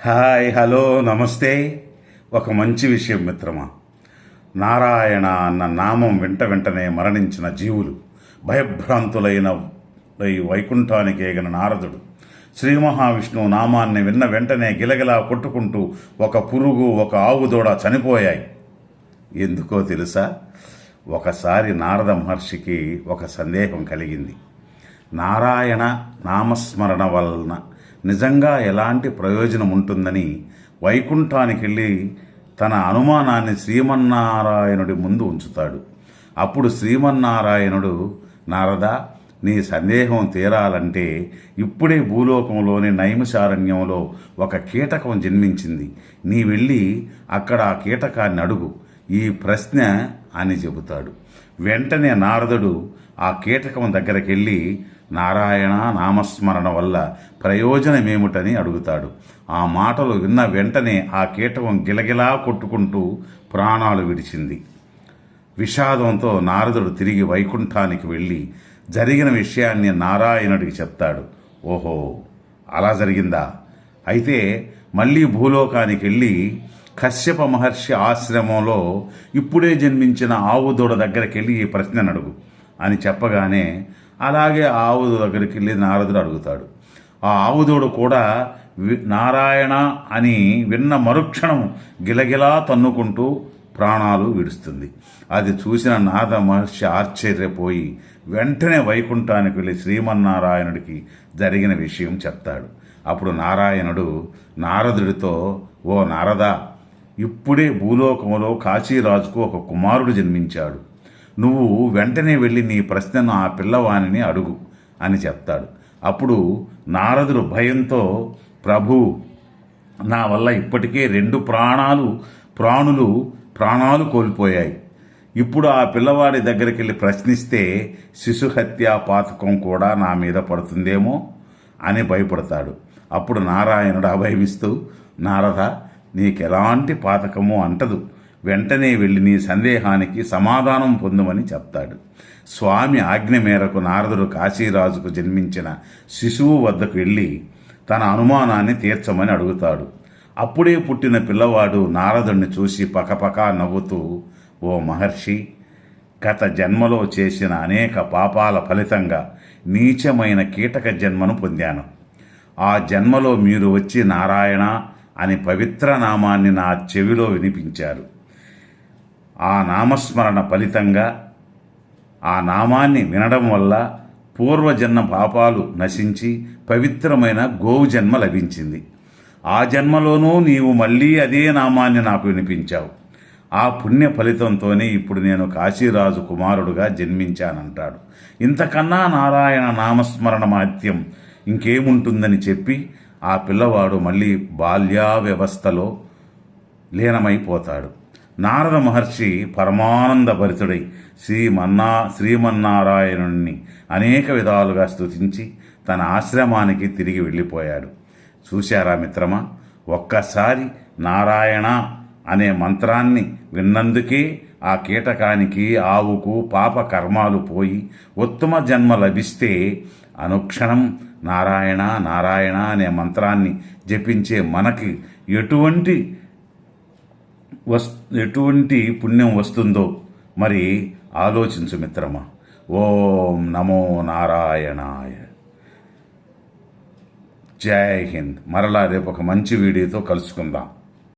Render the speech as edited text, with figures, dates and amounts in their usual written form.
Hi, hello, నమస్తే. ఒక మంచి విషయం మిత్రమా. నారాయణ అన్న నామం వెంటనే మరణించిన జీవులు భయభ్రాంతులైన వైకుంఠానికి ఎగిన నారదుడు శ్రీ మహావిష్ణువు నామాన్ని విన్న వెంటనే గిలగిలా కొట్టుకుంటూ ఒక పురుగు, ఒక ఆవుదూడ చనిపోయాయి. ఎందుకో తెలుసా? ఒకసారి నారద మహర్షికి ఒక సందేహం కలిగింది. నారాయణ నామస్మరణ వలన నిజంగా ఎలాంటి ప్రయోజనం ఉంటుందని వైకుంఠానికి వెళ్ళి తన అనుమానాన్ని శ్రీమన్నారాయణుడి ముందు ఉంచుతాడు. అప్పుడు శ్రీమన్నారాయణుడు, నారదా, నీ సందేహం తీరాలంటే ఇప్పుడే భూలోకంలోని నైమిషారణ్యంలో ఒక కీటకం జన్మించింది. నీ వెళ్ళి అక్కడ ఆ కీటకాన్ని అడుగు ఈ ప్రశ్న అని చెబుతాడు. వెంటనే నారదుడు ఆ కీటకం దగ్గరికి వెళ్ళి నారాయణ నామస్మరణ వల్ల ప్రయోజనమేమిటని అడుగుతాడు. ఆ మాటలు విన్న వెంటనే ఆ కీటకం గిలగిలా కొట్టుకుంటూ ప్రాణాలు విడిచింది. విషాదంతో నారదుడు తిరిగి వైకుంఠానికి వెళ్ళి జరిగిన విషయాన్ని నారాయణుడికి చెప్తాడు. ఓహో, అలా జరిగిందా? అయితే మళ్ళీ భూలోకానికి వెళ్ళి కశ్యప మహర్షి ఆశ్రమంలో ఇప్పుడే జన్మించిన ఆవు దూడ దగ్గరికి వెళ్ళి ఈ ప్రశ్నను అడుగు అని చెప్పగానే అలాగే ఆవు దగ్గరికి వెళ్ళి నారదుడు అడుగుతాడు. ఆ ఆవుదూడు కూడా నారాయణ అని విన్న మరుక్షణం గిలగిలా తన్నుకుంటూ ప్రాణాలు విడుస్తుంది. అది చూసిన నారద మహర్షి ఆశ్చర్యపోయి వెంటనే వైకుంఠానికి వెళ్ళి శ్రీమన్నారాయణుడికి జరిగిన విషయం చెప్తాడు. అప్పుడు నారాయణుడు నారదుడితో, ఓ నారదా, ఇప్పుడే భూలోకంలో కాశీరాజుకు ఒక కుమారుడు జన్మించాడు. నువ్వు వెంటనే వెళ్ళి నీ ప్రశ్నను ఆ పిల్లవాణిని అడుగు అని చెప్తాడు. అప్పుడు నారదుడు భయంతో, ప్రభు, నా వల్ల ఇప్పటికే 2 ప్రాణాలు కోల్పోయాయి. ఇప్పుడు ఆ పిల్లవాడి దగ్గరికి వెళ్ళి ప్రశ్నిస్తే శిశుహత్యా పాతకం కూడా నా మీద పడుతుందేమో అని భయపడతాడు. అప్పుడు నారాయణుడు అభయమిస్తూ, నారద, నీకెలాంటి పాతకమో అంటదు. వెంటనే వెళ్ళి నీ సందేహానికి సమాధానం పొందుమని చెప్తాడు. స్వామి ఆజ్ఞ మేరకు నారదుడు కాశీరాజుకు జన్మించిన శిశువు వద్దకు వెళ్ళి తన అనుమానాన్ని తీర్చమని అడుగుతాడు. అప్పుడే పుట్టిన పిల్లవాడు నారదుడిని చూసి పకపకా నవ్వుతూ, ఓ మహర్షి, గత జన్మలో చేసిన అనేక పాపాల ఫలితంగా నీచమైన కీటక జన్మను పొందాను. ఆ జన్మలో మీరు వచ్చి నారాయణ అని పవిత్ర నామాన్ని నా చెవిలో వినిపించారు. ఆ నామస్మరణ ఫలితంగా, ఆ నామాన్ని వినడం వల్ల పూర్వజన్మ పాపాలు నశించి పవిత్రమైన గోవు జన్మ లభించింది. ఆ జన్మలోనూ నీవు మళ్ళీ అదే నామాన్ని నాకు వినిపించావు. ఆ పుణ్య ఫలితంతోనే ఇప్పుడు నేను కాశీరాజు కుమారుడుగా జన్మించానంటాడు. ఇంతకన్నా నారాయణ నామస్మరణ మహత్యం ఇంకేముంటుందని చెప్పి ఆ పిల్లవాడు మళ్ళీ బాల్యావ్యవస్థలో లీనమైపోతాడు. నారద మహర్షి పరమానంద భరితుడై శ్రీమన్నారాయణుణ్ణి అనేక విధాలుగా స్తుతించి తన ఆశ్రమానికి తిరిగి వెళ్ళిపోయాడు. చూశారా మిత్రమా, ఒక్కసారి నారాయణ అనే మంత్రాన్ని విన్నందుకే ఆ కీటకానికి, ఆవుకు పాప కర్మాలు పోయి ఉత్తమ జన్మ లభిస్తే అనుక్షణం నారాయణ నారాయణ అనే మంత్రాన్ని జపించే మనకి ఎటువంటి పుణ్యం వస్తుందో మరి ఆలోచించు మిత్రమా. ఓం నమో నారాయణాయ. జై హింద్. మరలా రేపు ఒక మంచి వీడియోతో కలుసుకుందాం.